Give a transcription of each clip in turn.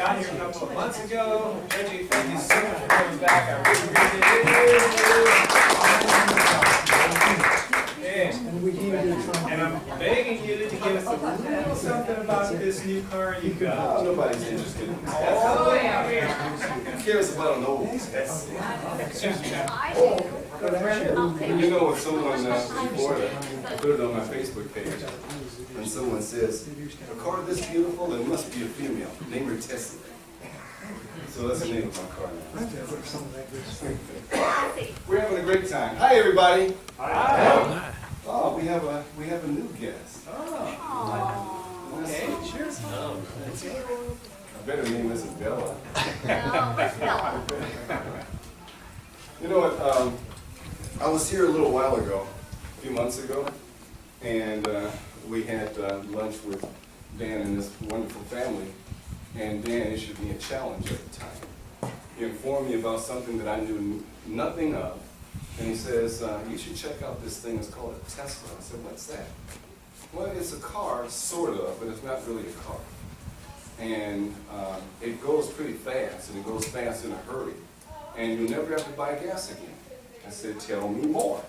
down here a couple of months ago. Reggie, thank you so much for coming back. I really appreciate it. And I'm begging you to give us a little something about this new car you got. Nobody's interested in this. Oh, yeah. Who cares about an old? You know, when someone in Florida put it on my Facebook page, and someone says, a car this beautiful, it must be a female. Name her Tessie. So that's the name of my car now. We're having a great time. Hi, everybody. Hi. Oh, we have a new guest. Oh. Okay, cheers. I better name this Bella. You know what? I was here a little while ago, a few months ago, and we had lunch with Dan and his wonderful family, and Dan issued me a challenge at the time. He informed me about something that I knew nothing of, and he says, you should check out this thing, it's called a Tesla. I said, what's that? Well, it's a car, sort of, but it's not really a car. And it goes pretty fast, and it goes fast in a hurry, and you'll never have to buy gas again. I said, tell me more.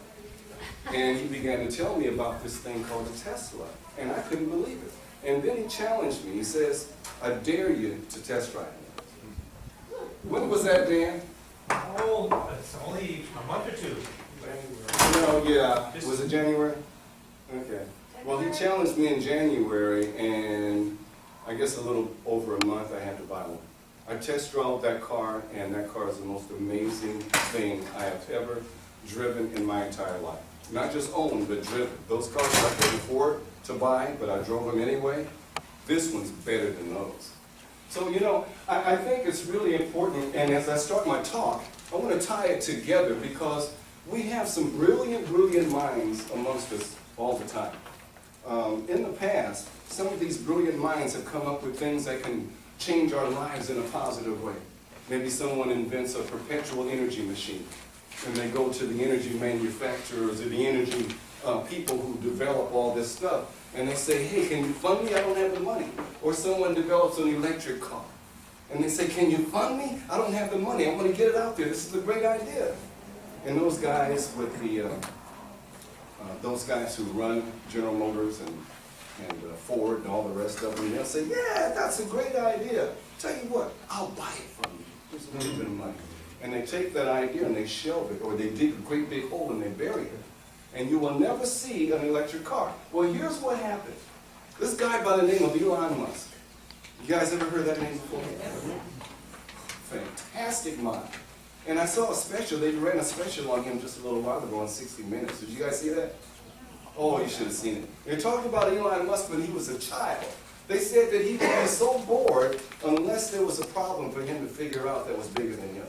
And he began to tell me about this thing called a Tesla, and I couldn't believe it. And then he challenged me. He says, I dare you to test drive it. When was that, Dan? Oh, it's only a month or two. No, yeah. Was it January? Okay. Well, he challenged me in January, and I guess a little over a month I had to buy one. I test drove that car, and that car is the most amazing thing I have ever driven in my entire life. Not just owned, but driven. Those cars I couldn't afford to buy, but I drove them anyway. This one's better than those. So, you know, I think it's really important, and as I start my talk, I want to tie it together because we have some brilliant, brilliant minds amongst us all the time. In the past, some of these brilliant minds have come up with things that can change our lives in a positive way. Maybe someone invents a perpetual energy machine, and they go to the energy manufacturers or the energy people who develop all this stuff, and they say, hey, can you fund me? I don't have the money. Or someone develops an electric car, and they say, can you fund me? I don't have the money. I want to get it out there. This is a great idea. And those guys with the, those guys who run General Motors and Ford and all the rest of them, they'll say, yeah, that's a great idea. Tell you what, I'll buy it from you. Here's a little bit of money. And they take that idea and they shelve it, or they dig a great big hole and they bury it. And you will never see an electric car. Well, here's what happened. This guy by the name of Elon Musk. You guys ever heard that name before? Fantastic mind. And I saw a special, they ran a special on him just a little while ago on 60 Minutes. Did you guys see that? Oh, you should have seen it. They talked about Elon Musk when he was a child. They said that he would be so bored unless there was a problem for him to figure out that was bigger than him.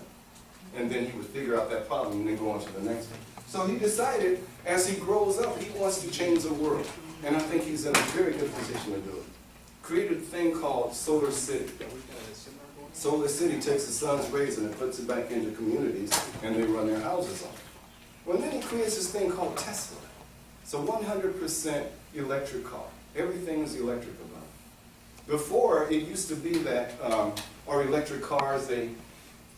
And then he would figure out that problem and then go on to the next one. So he decided, as he grows up, he wants to change the world. And I think he's in a very good position to do it. Created a thing called Solar City. Solar City takes the sun's rays and it puts it back into communities, and they run their houses on it. Well, then he creates this thing called Tesla. It's a 100% electric car. Everything is electric about it. Before, it used to be that our electric cars, they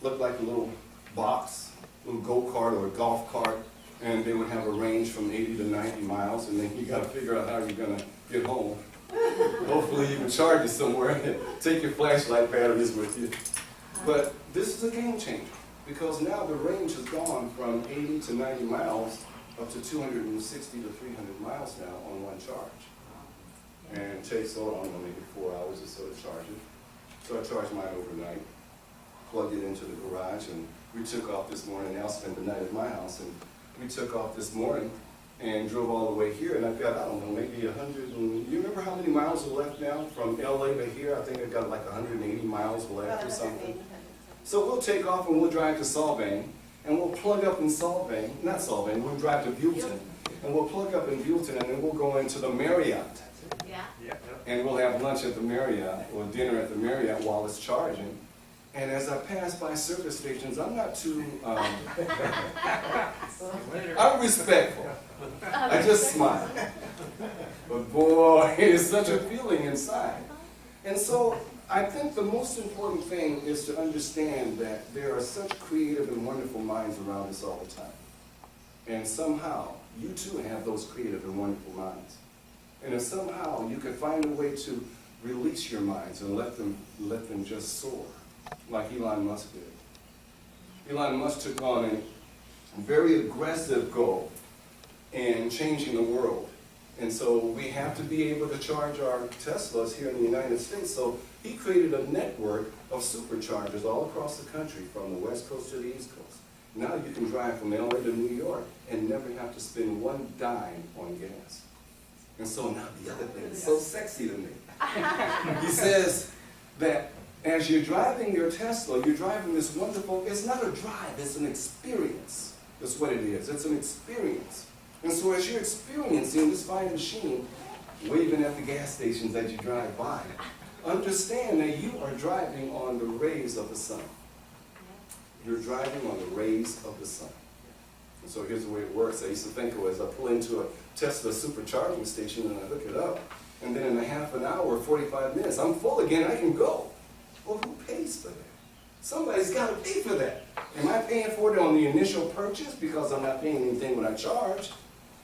looked like a little box, a little go-kart or a golf cart, and they would have a range from 80 to 90 miles, and then you got to figure out how you're going to get home. Hopefully you can charge it somewhere and take your flashlight batteries with you. But this is a game changer, because now the range has gone from 80 to 90 miles up to 260 to 300 miles now on one charge. And it takes, I don't know, maybe 4 hours or so to charge it. So I charged mine overnight, plugged it into the garage, and we took off this morning. Al spent the night at my house, and we took off this morning and drove all the way here, and I've got, I don't know, maybe 100, and you remember how many miles are left now from LA to here? I think I've got like 180 miles left or something. So we'll take off and we'll drive to Solvang, and we'll plug up in Solvang, not Solvang, we'll drive to Buellton, and we'll plug up in Buellton, and then we'll go into the Marriott. And we'll have lunch at the Marriott, or dinner at the Marriott while it's charging. And as I pass by service stations, I'm not too, I'm respectful. I just smile. But boy, it is such a feeling inside. And so I think the most important thing is to understand that there are such creative and wonderful minds around us all the time. And somehow, you too have those creative and wonderful minds. And if somehow you can find a way to release your minds and let them just soar, like Elon Musk did. Elon Musk took on a very aggressive goal in changing the world. And so we have to be able to charge our Teslas here in the United States. So he created a network of superchargers all across the country, from the West Coast to the East Coast. Now you can drive from LA to New York and never have to spend one dime on gas. And so now the other thing is so sexy to me. He says that as you're driving your Tesla, you're driving this wonderful, it's not a drive, it's an experience. That's what it is. It's an experience. And so as you're experiencing this fine machine, waving at the gas stations that you drive by, understand that you are driving on the rays of the sun. You're driving on the rays of the sun. And so here's the way it works. I used to think as I pull into a Tesla supercharging station and I hook it up, and then in a half an hour, 45 minutes, I'm full again, I can go. Well, who pays for that? Somebody's got to pay for that. Am I paying for it on the initial purchase because I'm not paying anything when I charge?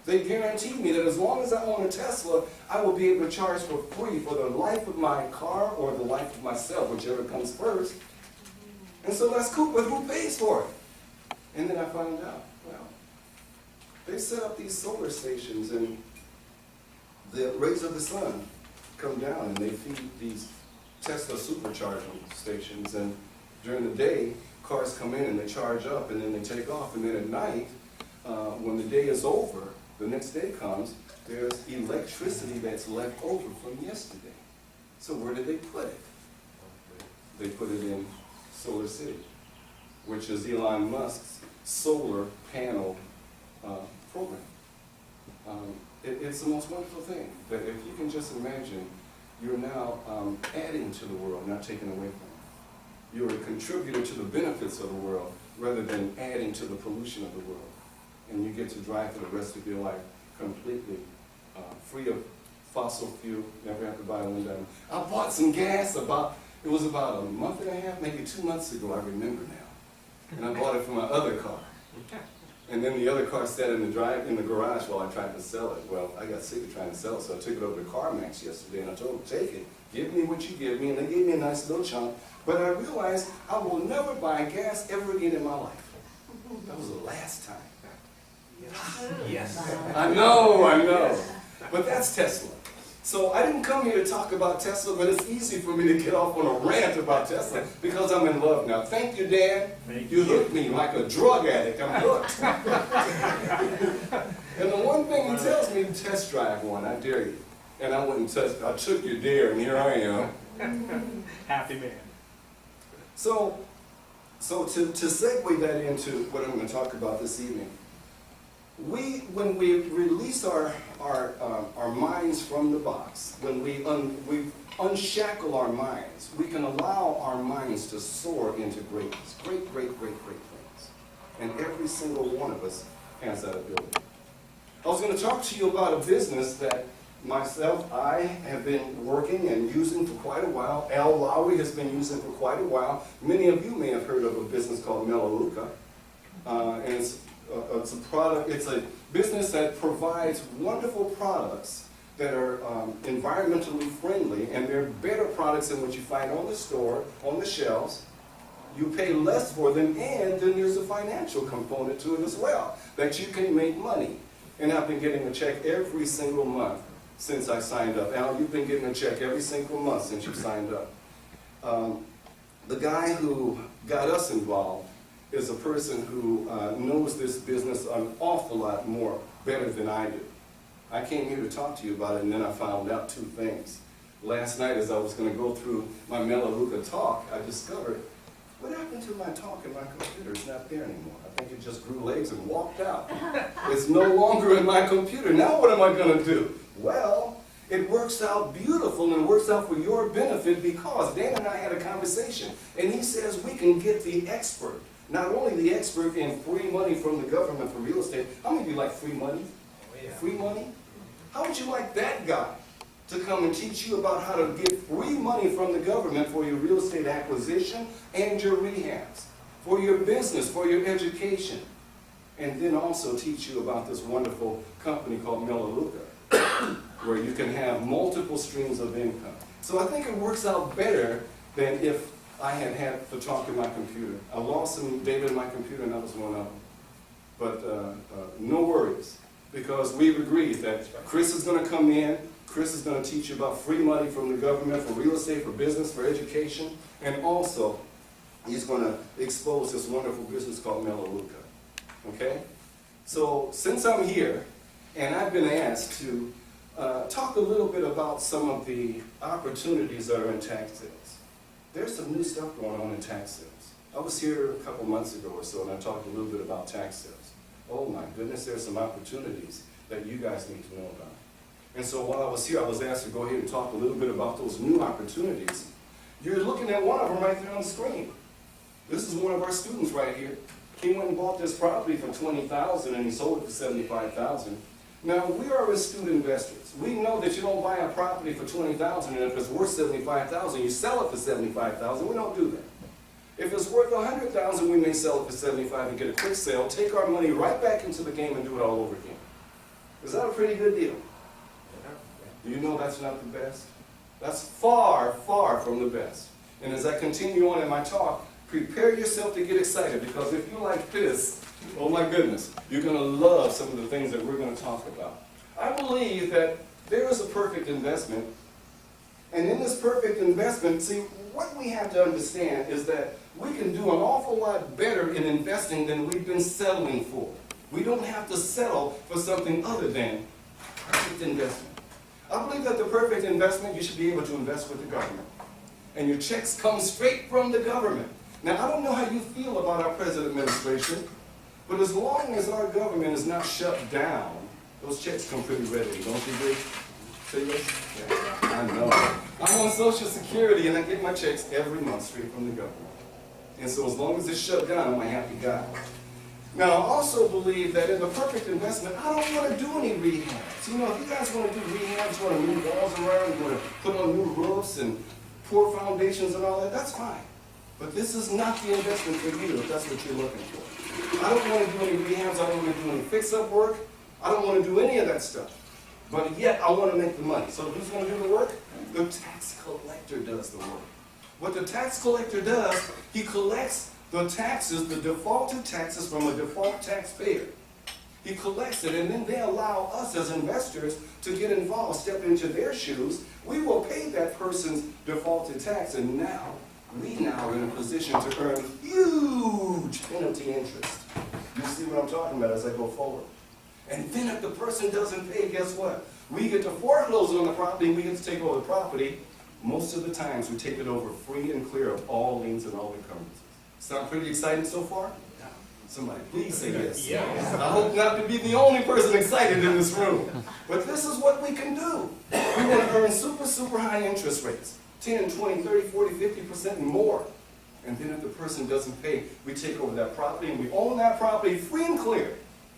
They guarantee me that as long as I own a Tesla, I will be able to charge for free for the life of my car or the life of myself, whichever comes first. And so that's cool, but who pays for it? And then I found out, well, they set up these solar stations and the rays of the sun come down and they feed these Tesla supercharging stations. And during the day, cars come in and they charge up and then they take off. And then at night, when the day is over, the next day comes, there's electricity that's left over from yesterday. So where did they put it? They put it in Solar City, which is Elon Musk's solar panel program. It's the most wonderful thing, that if you can just imagine, you're now adding to the world, not taking away from it. You're a contributor to the benefits of the world rather than adding to the pollution of the world. And you get to drive for the rest of your life completely free of fossil fuel, never have to buy one dime. I bought some gas it was about a month and a half, maybe 2 months ago, I remember now. And I bought it for my other car. And then the other car sat in the garage while I tried to sell it. Well, I got sick of trying to sell it, so I took it over to CarMax yesterday and I told them, take it, give me what you give me, and they gave me a nice little chunk. But I realized I will never buy gas ever again in my life. That was the last time. Yes. I know. But that's Tesla. So I didn't come here to talk about Tesla, but it's easy for me to get off on a rant about Tesla because I'm in love now. Thank you, Dan. You hooked me like a drug addict. I'm hooked. And the one thing he tells me to test drive one, I dare you. And I wouldn't test, I took your dare, and here I am. Happy man. So to segue that into what I'm going to talk about this evening, when we release our minds from the box, when we unshackle our minds, we can allow our minds to soar into greatness, great things. And every single one of us has that ability. I was going to talk to you about a business that I have been working and using for quite a while. Al Lowry has been using for quite a while. Many of you may have heard of a business called Melaleuca. And it's a product, it's a business that provides wonderful products that are environmentally friendly, and they're better products than what you find on the store, on the shelves. You pay less for them, and then there's a financial component to it as well, that you can make money. And I've been getting a check every single month since I signed up. Al, you've been getting a check every single month since you signed up. The guy who got us involved is a person who knows this business an awful lot more better than I do. I came here to talk to you about it, and then I found out two things. Last night, as I was going to go through my Melaleuca talk, I discovered, what happened to my talk in my computer? It's not there anymore. I think it just grew legs and walked out. It's no longer in my computer. Now what am I going to do? Well, it works out beautiful and works out for your benefit because Dan and I had a conversation, and he says we can get the expert. Not only the expert in free money from the government for real estate. How many of you like free money? Oh, yeah. Free money? How would you like that guy to come and teach you about how to get free money from the government for your real estate acquisition and your rehabs, for your business, for your education, and then also teach you about this wonderful company called Melaleuca, where you can have multiple streams of income. So I think it works out better than if I had to talk in my computer. I lost some data in my computer, and that was one of them. But no worries, because we've agreed that Chris is going to come in. Chris is going to teach you about free money from the government for real estate, for business, for education, and also he's going to expose this wonderful business called Melaleuca. Okay? So since I'm here, and I've been asked to talk a little bit about some of the opportunities that are in tax sales. There's some new stuff going on in tax sales. I was here a couple months ago or so, and I talked a little bit about tax sales. Oh my goodness, there's some opportunities that you guys need to know about. And so while I was here, I was asked to go ahead and talk a little bit about those new opportunities. You're looking at one of them right there on the screen. This is one of our students right here. He went and bought this property for $20,000 and he sold it for $75,000. Now, we are astute investors. We know that you don't buy a property for $20,000 and if it's worth $75,000, you sell it for $75,000. We don't do that. If it's worth $100,000, we may sell it for $75,000 and get a quick sale, take our money right back into the game and do it all over again. Is that a pretty good deal? Do you know that's not the best? That's far, far from the best. And as I continue on in my talk, prepare yourself to get excited, because if you like this, oh my goodness, you're going to love some of the things that we're going to talk about. I believe that there is a perfect investment, and in this perfect investment, see, what we have to understand is that we can do an awful lot better in investing than we've been settling for. We don't have to settle for something other than perfect investment. I believe that the perfect investment, you should be able to invest with the government. And your checks come straight from the government. Now, I don't know how you feel about our present administration, but as long as our government is not shut down, those checks come pretty readily, don't you agree? Say yes? Yeah, I know. I'm on Social Security and I get my checks every month straight from the government. And so as long as it's shut down, I'm a happy guy. Now, I also believe that in the perfect investment, I don't want to do any rehabs. You know, if you guys want to do rehabs, you want to move walls around, you want to put on new roofs and pour foundations and all that, that's fine. But this is not the investment for you if that's what you're looking for. I don't want to do any rehabs. I don't want to do any fix-up work. I don't want to do any of that stuff. But yet, I want to make the money. So who's going to do the work? The tax collector does the work. What the tax collector does, he collects the taxes, the defaulted taxes from a default taxpayer. He collects it, and then they allow us as investors to get involved, step into their shoes. We will pay that person's defaulted tax, and now we are in a position to earn huge penalty interest. You see what I'm talking about as I go forward. And then if the person doesn't pay, guess what? We get to foreclose on the property, we get to take over the property. Most of the times we take it over free and clear of all liens and all encumbrances. Sound pretty exciting so far? Somebody please say yes. Yes. I hope not to be the only person excited in this room. But this is what we can do. We want to earn super, super high interest rates. 10, 20, 30, 40, 50% and more. And then if the person doesn't pay, we take over that property and we own that property free and clear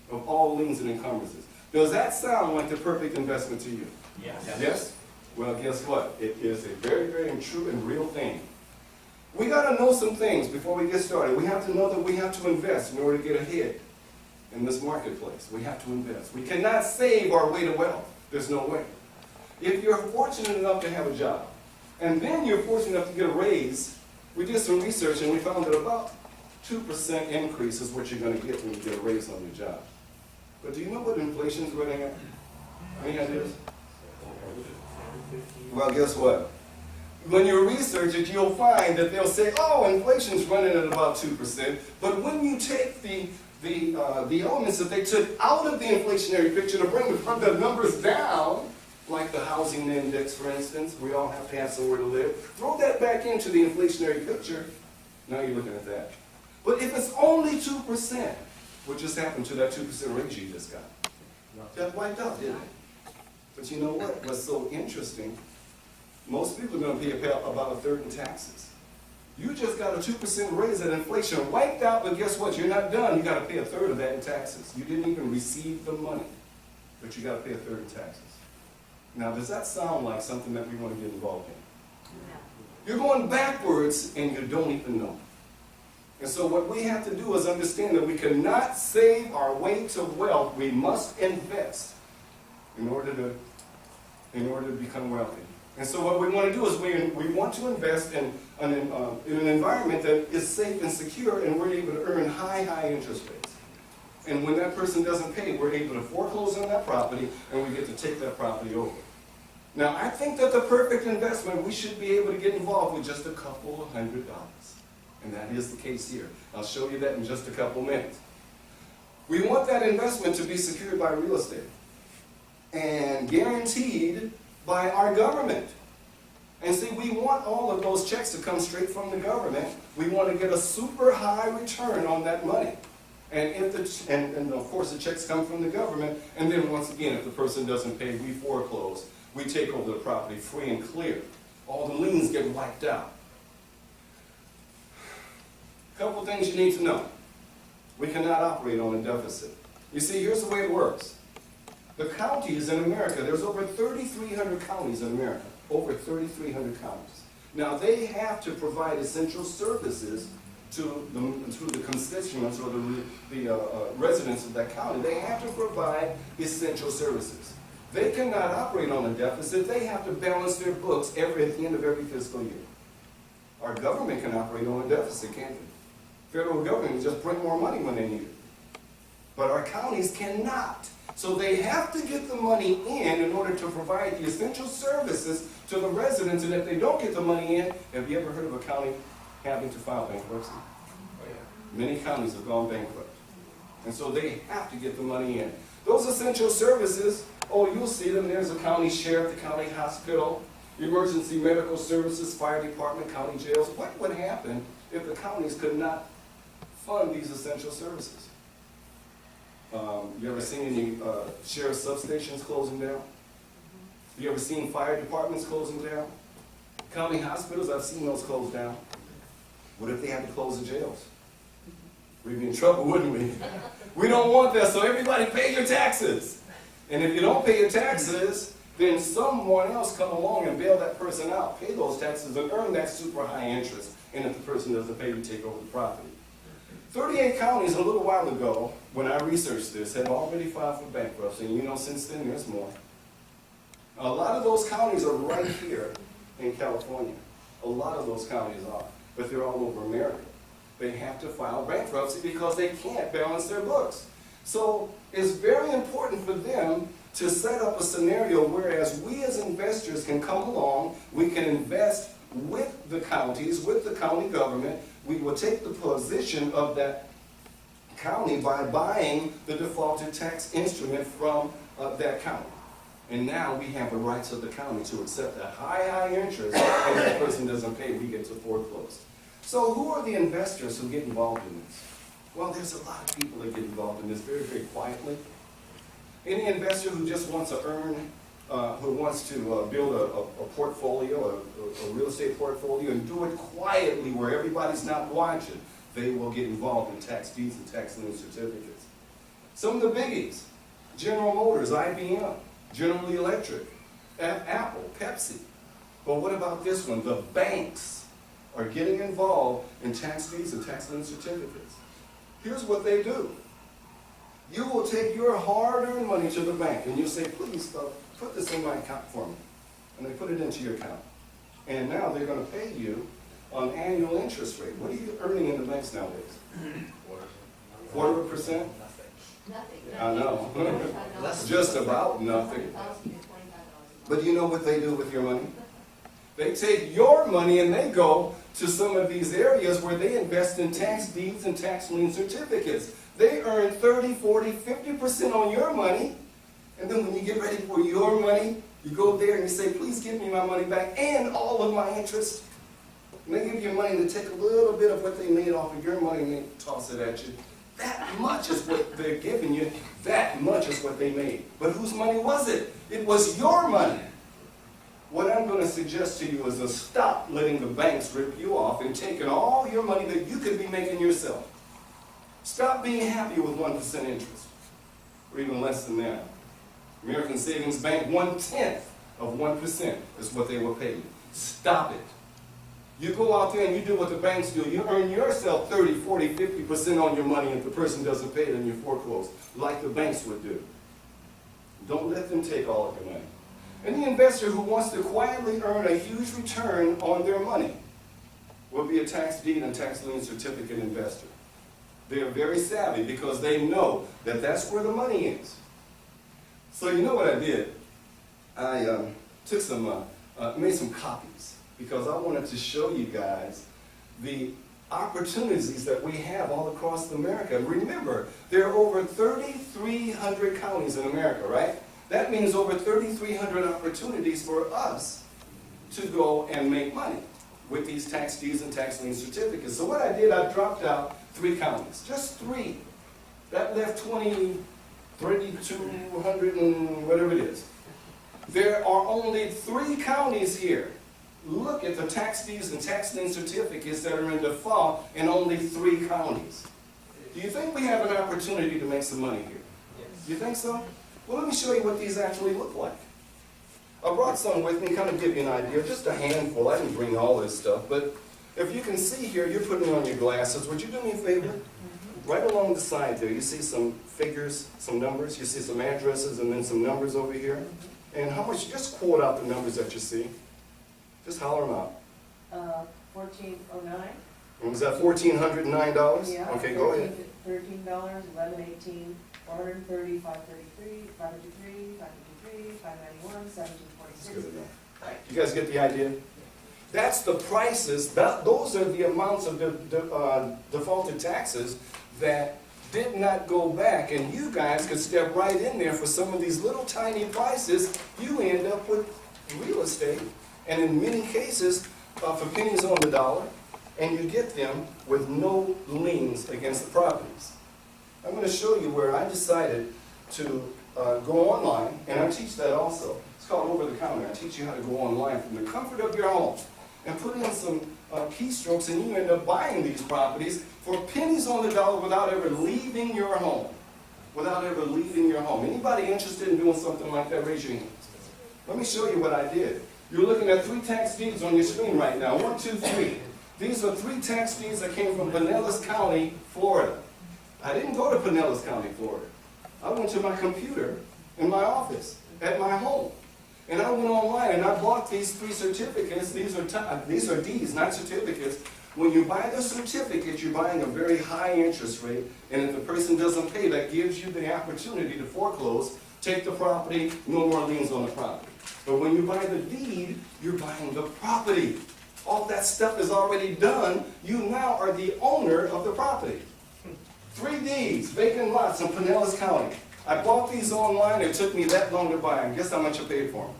of all liens and encumbrances. Does that sound like the perfect investment to you? Yes. Yes? Well, guess what? It is a very, very true and real thing. We got to know some things before we get started. We have to know that we have to invest in order to get ahead in this marketplace. We have to invest. We cannot save our way to wealth. There's no way. If you're fortunate enough to have a job, and then you're fortunate enough to get a raise, we did some research and we found that about 2% increase is what you're going to get when you get a raise on your job. But do you know what inflation is running at? Any ideas? Well, guess what? When you research it, you'll find that they'll say, oh, inflation's running at about 2%. But when you take the elements that they took out of the inflationary picture to bring the numbers down, like the housing index, for instance, we all have to have somewhere to live, throw that back into the inflationary picture, now you're looking at that. But if it's only 2%, what just happened to that 2% raise you just got? That wiped out, didn't it? But you know what? What's so interesting, most people are going to pay about a third in taxes. You just got a 2% raise and inflation wiped out, but guess what? You're not done. You got to pay a third of that in taxes. You didn't even receive the money, but you got to pay a third in taxes. Now, does that sound like something that we want to get involved in? You're going backwards and you don't even know. And so what we have to do is understand that we cannot save our way to wealth. We must invest in order to become wealthy. And so what we want to do is we want to invest in an environment that is safe and secure, and we're able to earn high interest rates. And when that person doesn't pay, we're able to foreclose on that property, and we get to take that property over. Now, I think that the perfect investment, we should be able to get involved with just a couple of $100. And that is the case here. I'll show you that in just a couple minutes. We want that investment to be secured by real estate and guaranteed by our government. And see, we want all of those checks to come straight from the government. We want to get a super high return on that money. And of course the checks come from the government, and then once again, if the person doesn't pay, we foreclose. We take over the property free and clear. All the liens get wiped out. A couple things you need to know. We cannot operate on a deficit. You see, here's the way it works. The counties in America, there's over 3,300 counties in America. Over 3,300 counties. Now, they have to provide essential services to the constituents or the residents of that county. They have to provide essential services. They cannot operate on a deficit. They have to balance their books at the end of every fiscal year. Our government can operate on a deficit, can't it? Federal government can just print more money when they need it. But our counties cannot. So they have to get the money in order to provide the essential services to the residents. And if they don't get the money in, have you ever heard of a county having to file bankruptcy? Oh, yeah. Many counties have gone bankrupt. And so they have to get the money in. Those essential services, oh, you'll see them. There's a county sheriff, the county hospital, emergency medical services, fire department, county jails. What would happen if the counties could not fund these essential services? You ever seen any sheriff substations closing down? You ever seen fire departments closing down? County hospitals, I've seen those close down. What if they had to close the jails? We'd be in trouble, wouldn't we? We don't want that, so everybody pay your taxes. And if you don't pay your taxes, then someone else come along and bail that person out, pay those taxes, and earn that super high interest. And if the person doesn't pay, you take over the property. 38 counties a little while ago, when I researched this, had already filed for bankruptcy. And you know, since then, there's more. A lot of those counties are right here in California. A lot of those counties are. But they're all over America. They have to file bankruptcy because they can't balance their books. So it's very important for them to set up a scenario whereas we as investors can come along, we can invest with the counties, with the county government. We will take the position of that county by buying the defaulted tax instrument from that county. And now we have the rights of the county to accept that high interest, and if the person doesn't pay, we get to foreclose. So who are the investors who get involved in this? Well, there's a lot of people that get involved in this very quietly. Any investor who just wants to earn, who wants to build a portfolio, a real estate portfolio, and do it quietly where everybody's not watching, they will get involved in tax deeds and tax lien certificates. Some of the biggies: General Motors, IBM, General Electric, Apple, Pepsi. But what about this one? The banks are getting involved in tax deeds and tax lien certificates. Here's what they do. You will take your hard-earned money to the bank, and you'll say, please put this in my account for me. And they put it into your account. And now they're going to pay you on annual interest rate. What are you earning in the banks nowadays? 0.25%? Nothing. I know. Just about nothing. But you know what they do with your money? They take your money and they go to some of these areas where they invest in tax deeds and tax lien certificates. They earn 30, 40, 50% on your money. And then when you get ready for your money, you go there and you say, please give me my money back and all of my interest. And they give you money to take a little bit of what they made off of your money and they toss it at you. That much is what they're giving you. That much is what they made. But whose money was it? It was your money. What I'm going to suggest to you is to stop letting the banks rip you off and taking all your money that you could be making yourself. Stop being happy with 1% interest, or even less than that. American Savings Bank, 1/10 of 1% is what they will pay you. Stop it. You go out there and you do what the banks do. You earn yourself 30, 40, 50% on your money if the person doesn't pay it and you foreclose, like the banks would do. Don't let them take all of your money. Any investor who wants to quietly earn a huge return on their money will be a tax deed and tax lien certificate investor. They are very savvy because they know that that's where the money is. So you know what I did? I took some, made some copies because I wanted to show you guys the opportunities that we have all across America. Remember, there are over 3,300 counties in America, right? That means over 3,300 opportunities for us to go and make money with these tax deeds and tax lien certificates. So what I did, I dropped out 3 counties, just 3. That left 3,200 and whatever it is. There are only 3 counties here. Look at the tax deeds and tax lien certificates that are in default in only 3 counties. Do you think we have an opportunity to make some money here? Yes. You think so? Well, let me show you what these actually look like. I brought some with me, kind of give you an idea, just a handful. I didn't bring all this stuff, but if you can see here, you're putting on your glasses. Would you do me a favor? Right along the side there, you see some figures, some numbers. You see some addresses and then some numbers over here. And how much, just quote out the numbers that you see. Just holler them out. $14.09. Was that $1,409? Yeah. Okay, go ahead. $13, $11.18, $430, $533, $553, $553, $591, $17.46. Good enough. You guys get the idea? That's the prices, those are the amounts of defaulted taxes that did not go back, and you guys could step right in there for some of these little tiny prices. You end up with real estate, and in many cases, for pennies on the dollar, and you get them with no liens against the properties. I'm going to show you where I decided to go online, and I teach that also. It's called Over the Counter. I teach you how to go online from the comfort of your home and put in some keystrokes, and you end up buying these properties for pennies on the dollar without ever leaving your home. Without ever leaving your home. Anybody interested in doing something like that, raise your hand. Let me show you what I did. You're looking at 3 tax deeds on your screen right now. 1, 2, 3. These are 3 tax deeds that came from Pinellas County, Florida. I didn't go to Pinellas County, Florida. I went to my computer in my office, at my home. And I went online and I bought these 3 certificates. These are deeds, not certificates. When you buy the certificate, you're buying a very high interest rate. And if the person doesn't pay, that gives you the opportunity to foreclose, take the property, no more liens on the property. But when you buy the deed, you're buying the property. All that stuff is already done. You now are the owner of the property. 3 deeds, vacant lots in Pinellas County. I bought these online. It took me that long to buy them. Guess how much I paid for them?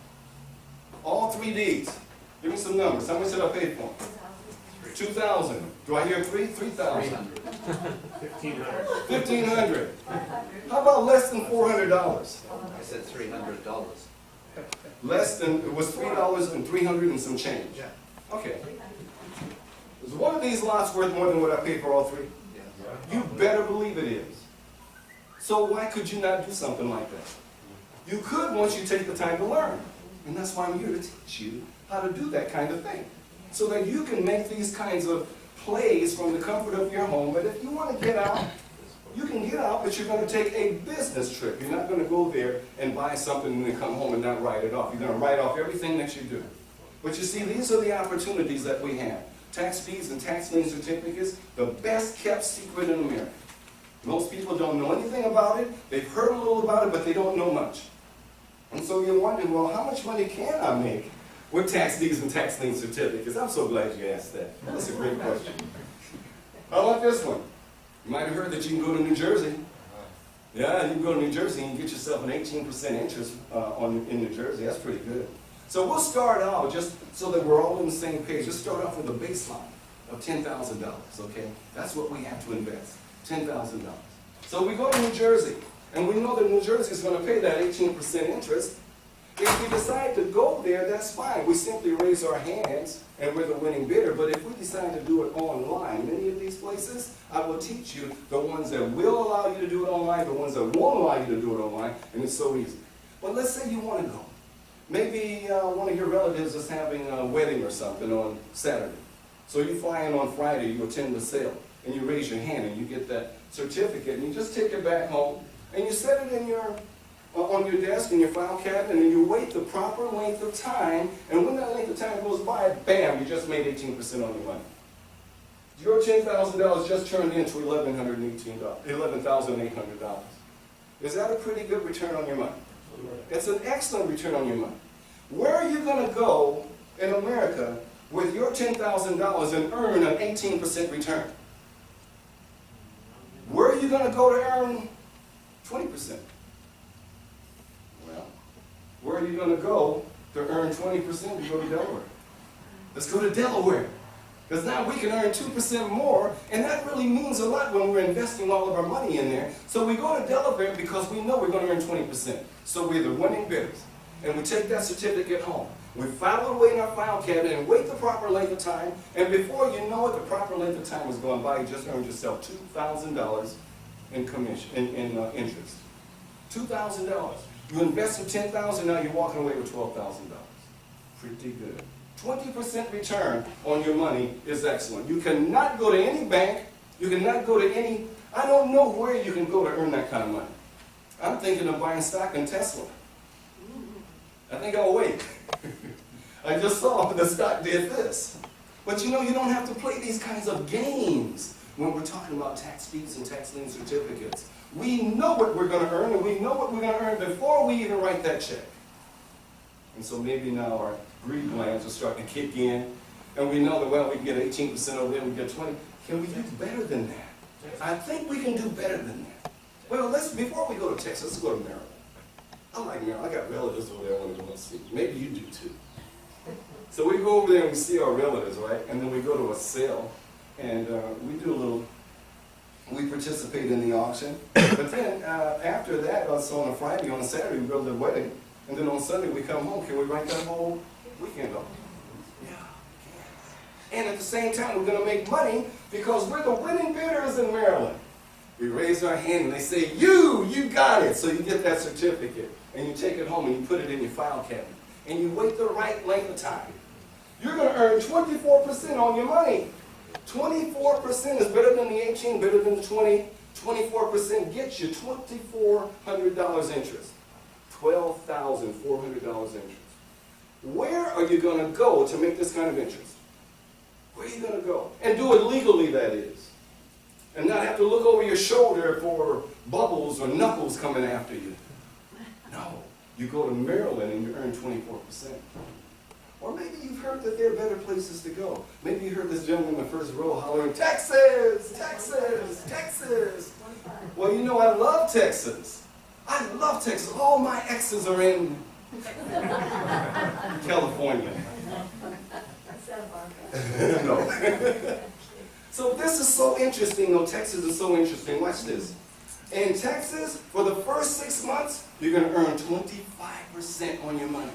All 3 deeds. Give me some numbers. How much did I pay for them? $2,000. Do I hear 3? $3,000. $1,500. $1,500. How about less than $400? I said $300. Less than, it was $3 and $300 and some change. Yeah. Okay. Is one of these lots worth more than what I paid for all 3? Yeah. You better believe it is. So why could you not do something like that? You could once you take the time to learn. And that's why I'm here to teach you how to do that kind of thing. So that you can make these kinds of plays from the comfort of your home. But if you want to get out, you can get out, but you're going to take a business trip. You're not going to go there and buy something and then come home and not write it off. You're going to write off everything that you do. But you see, these are the opportunities that we have. Tax deeds and tax lien certificates, the best kept secret in America. Most people don't know anything about it. They've heard a little about it, but they don't know much. And so you're wondering, well, how much money can I make with tax deeds and tax lien certificates? I'm so glad you asked that. That's a great question. How about this one? You might have heard that you can go to New Jersey. Yeah, you can go to New Jersey and get yourself an 18% interest in New Jersey. That's pretty good. So we'll start out, just so that we're all on the same page, just start off with a baseline of $10,000, okay? That's what we have to invest, $10,000. So we go to New Jersey, and we know that New Jersey is going to pay that 18% interest. If we decide to go there, that's fine. We simply raise our hands, and we're the winning bidder. But if we decide to do it online, many of these places, I will teach you the ones that will allow you to do it online, the ones that won't allow you to do it online, and it's so easy. But let's say you want to go. Maybe one of your relatives is having a wedding or something on Saturday. So you fly in on Friday, you attend the sale, and you raise your hand and you get that certificate, and you just take it back home, and you set it in on your desk in your file cabinet, and you wait the proper length of time, and when that length of time goes by, bam, you just made 18% on your money. Your $10,000 just turned into $11,800. Is that a pretty good return on your money? It's an excellent return on your money. Where are you going to go in America with your $10,000 and earn an 18% return? Where are you going to go to earn 20%? Well, where are you going to go to earn 20%? You go to Delaware. Let's go to Delaware. Because now we can earn 2% more, and that really means a lot when we're investing all of our money in there. So we go to Delaware because we know we're going to earn 20%. So we're the winning bidders. And we take that certificate home. We file it away in our file cabinet and wait the proper length of time. And before you know it, the proper length of time is going by. You just earned yourself $2,000 in commission, in interest. $2,000. You invested $10,000, now you're walking away with $12,000. Pretty good. 20% return on your money is excellent. You cannot go to any bank, you cannot go to any, I don't know where you can go to earn that kind of money. I'm thinking of buying stock in Tesla. I think I'll wait. I just saw the stock did this. But you know, you don't have to play these kinds of games when we're talking about tax deeds and tax lien certificates. We know what we're going to earn, and we know what we're going to earn before we even write that check. And so maybe now our greed glands are starting to kick in, and we know that, well, we can get 18% over there, we get 20. Can we do better than that? I think we can do better than that. Well, before we go to Texas, let's go to Maryland. I like Maryland. I got relatives over there I want to go and see. Maybe you do too. So we go over there and we see our relatives, right? And then we go to a sale, and we participate in the auction. But then after that, so on a Friday, on a Saturday, we go to the wedding. And then on Sunday we come home. Can we write that whole weekend off? Yeah, we can. And at the same time, we're going to make money because we're the winning bidders in Maryland. We raise our hand and they say, you got it. So you get that certificate and you take it home and you put it in your file cabinet. And you wait the right length of time. You're going to earn 24% on your money. 24% is better than the 18, better than the 20. 24% gets you $2,400 interest. $12,400 interest. Where are you going to go to make this kind of interest? Where are you going to go? And do it legally, that is. And not have to look over your shoulder for bubbles or knuckles coming after you. No. You go to Maryland and you earn 24%. Or maybe you've heard that there are better places to go. Maybe you heard this gentleman in the first row hollering, Texas, Texas, Texas. Well, you know, I love Texas. I love Texas. All my exes are in California. No. So this is so interesting, though. Texas is so interesting. Watch this. In Texas, for the first 6 months, you're going to earn 25% on your money.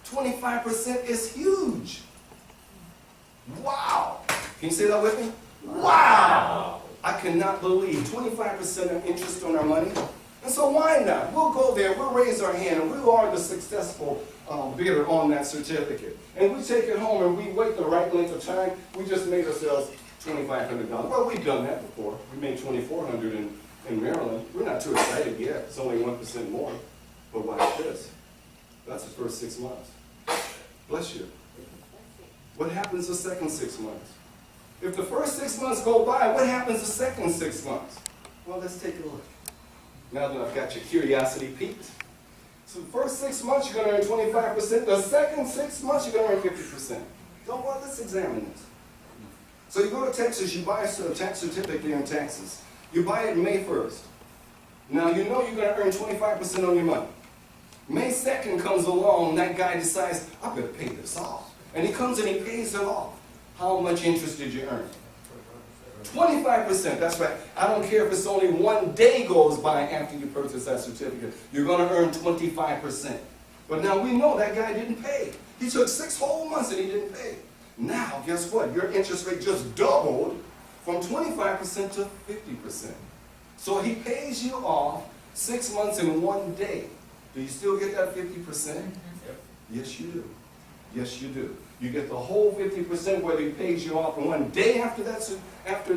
25% is huge. Wow. Can you say that with me? Wow. I cannot believe 25% of interest on our money. And so why not? We'll go there, we'll raise our hand, and we are the successful bidder on that certificate. And we take it home and we wait the right length of time. We just made ourselves $2,500. Well, we've done that before. We made $2,400 in Maryland. We're not too excited yet. It's only 1% more. But watch this. That's the first 6 months. Bless you. What happens the second 6 months? If the first 6 months go by, what happens the second 6 months? Well, let's take a look. Now that I've got your curiosity piqued. So the first 6 months, you're going to earn 25%. The second 6 months, you're going to earn 50%. Don't worry, let's examine this. So you go to Texas, you buy a tax certificate there in Texas. You buy it May 1st. Now you know you're going to earn 25% on your money. May 2nd comes along, that guy decides, I better pay this off. And he comes and he pays it off. How much interest did you earn? 25%, that's right. I don't care if it's only 1 day goes by after you purchase that certificate. You're going to earn 25%. But now we know that guy didn't pay. He took 6 whole months and he didn't pay. Now, guess what? Your interest rate just doubled from 25% to 50%. So he pays you off 6 months in 1 day. Do you still get that 50%? Yes, you do. Yes, you do. You get the whole 50% whether he pays you off in one day after that, after